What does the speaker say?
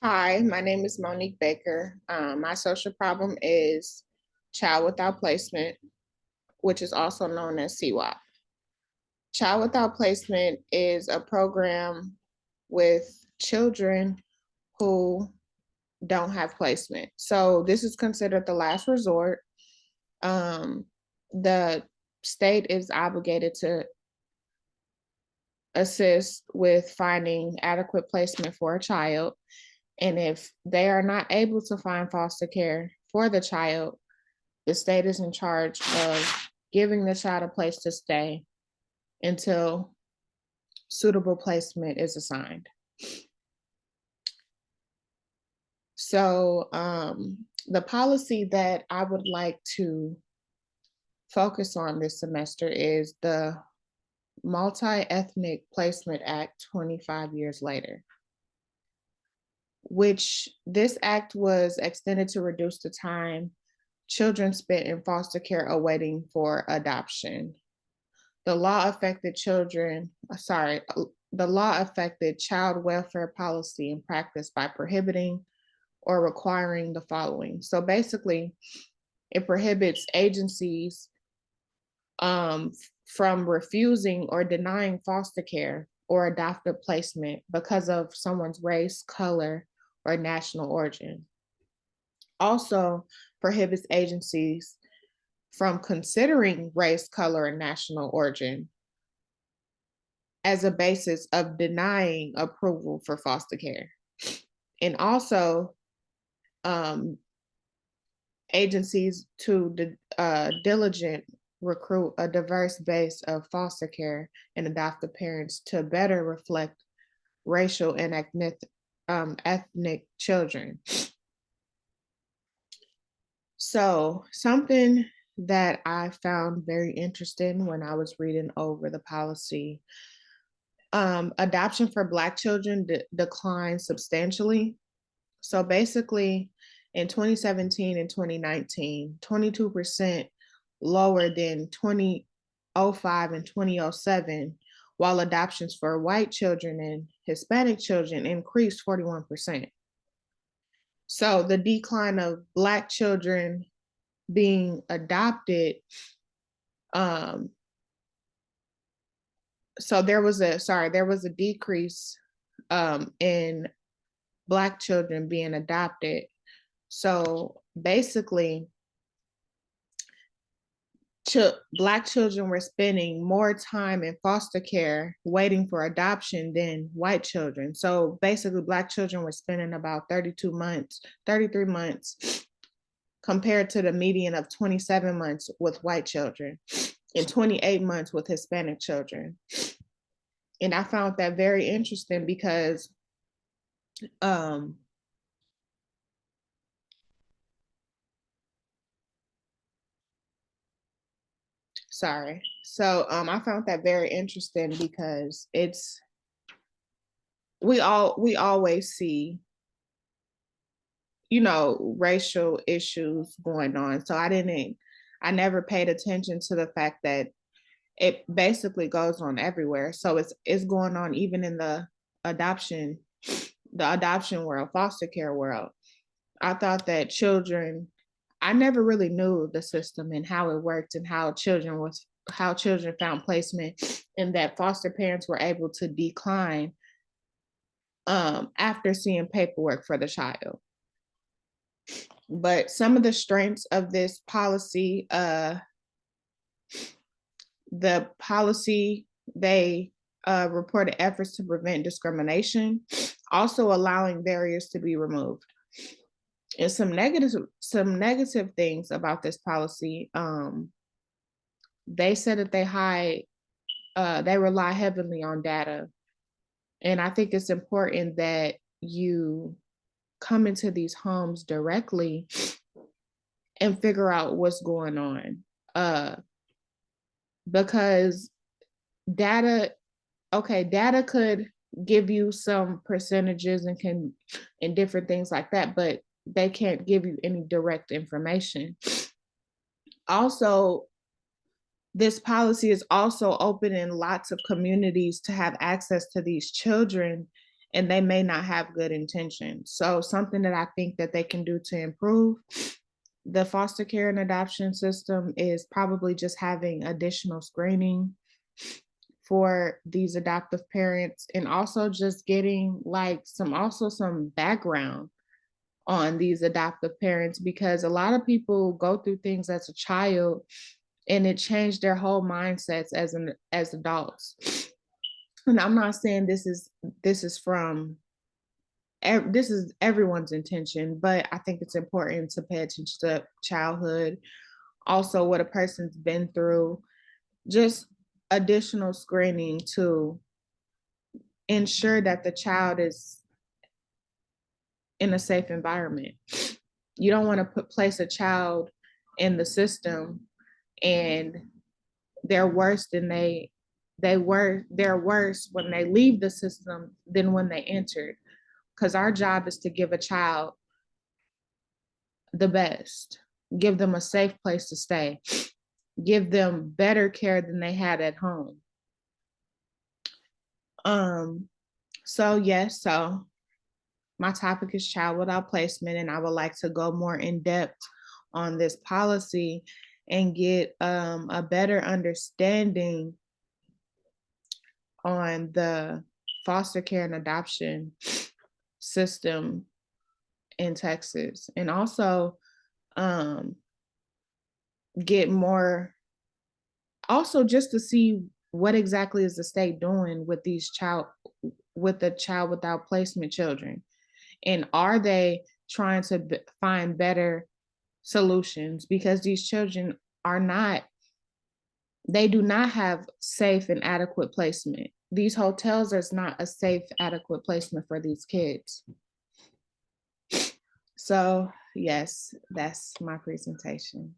Hi, my name is Monique Baker. My social problem is Child Without Placement, which is also known as CWAP. Child Without Placement is a program with children who don't have placement. So this is considered the last resort. Um, the state is obligated to assist with finding adequate placement for a child. And if they are not able to find foster care for the child, the state is in charge of giving the child a place to stay until suitable placement is assigned. So the policy that I would like to focus on this semester is the Multi-Ethnic Placement Act 25 years later, which this act was extended to reduce the time children spent in foster care awaiting for adoption. The law affected the law affected child welfare policy and practice by prohibiting or requiring the following. So basically, it prohibits agencies from refusing or denying foster care or adoptive placement because of someone's race, color, or national origin. Also prohibits agencies from considering race, color, and national origin as a basis of denying approval for foster care. And also agencies to diligent recruit a diverse base of foster care and adoptive parents to better reflect racial and ethnic children. So something that I found very interesting when I was reading over the policy, adoption for Black children declined substantially. So basically, in 2017 and 2019, 22% lower than 2005 and 2007, while adoptions for white children and Hispanic children increased 41%. So the decline of Black children being adopted, so there was a decrease in Black children being adopted. So basically, Black children were spending more time in foster care waiting for adoption than white children. So basically, Black children were spending about 33 months compared to the median of 27 months with white children and 28 months with Hispanic children. And I found that very interesting because I found that very interesting because we always see, racial issues going on. So I never paid attention to the fact that it basically goes on everywhere. So it's going on even in the adoption world, foster care world. I thought that I never really knew the system and how it worked and how children found placement, and that foster parents were able to decline after seeing paperwork for the child. But some of the strengths of this policy, they reported efforts to prevent discrimination, also allowing barriers to be removed. And some negative things about this policy, they said that they rely heavily on data. And I think it's important that you come into these homes directly and figure out what's going on. Because data could give you some percentages and different things like that, but they can't give you any direct information. Also, this policy is also opening lots of communities to have access to these children and they may not have good intentions. So something that I think that they can do to improve the foster care and adoption system is probably just having additional screening for these adoptive parents, and also just getting like some background on these adoptive parents, because a lot of people go through things as a child and it changed their whole mindsets as adults. And I'm not saying this is from this is everyone's intention, but I think it's important to pay attention to childhood, also what a person's been through, just additional screening to ensure that the child is in a safe environment. You don't want to place a child in the system and they're worse than they're worse when they leave the system than when they entered, because our job is to give a child the best, give them a safe place to stay, give them better care than they had at home. So yes, so my topic is child without placement, and I would like to go more in depth on this policy and get a better understanding on the foster care and adoption system in Texas, and also get more, also just to see what exactly is the state doing with the child without placement children, and are they trying to find better solutions, because these children they do not have safe and adequate placement. These hotels is not a safe, adequate placement for these kids. So yes, that's my presentation.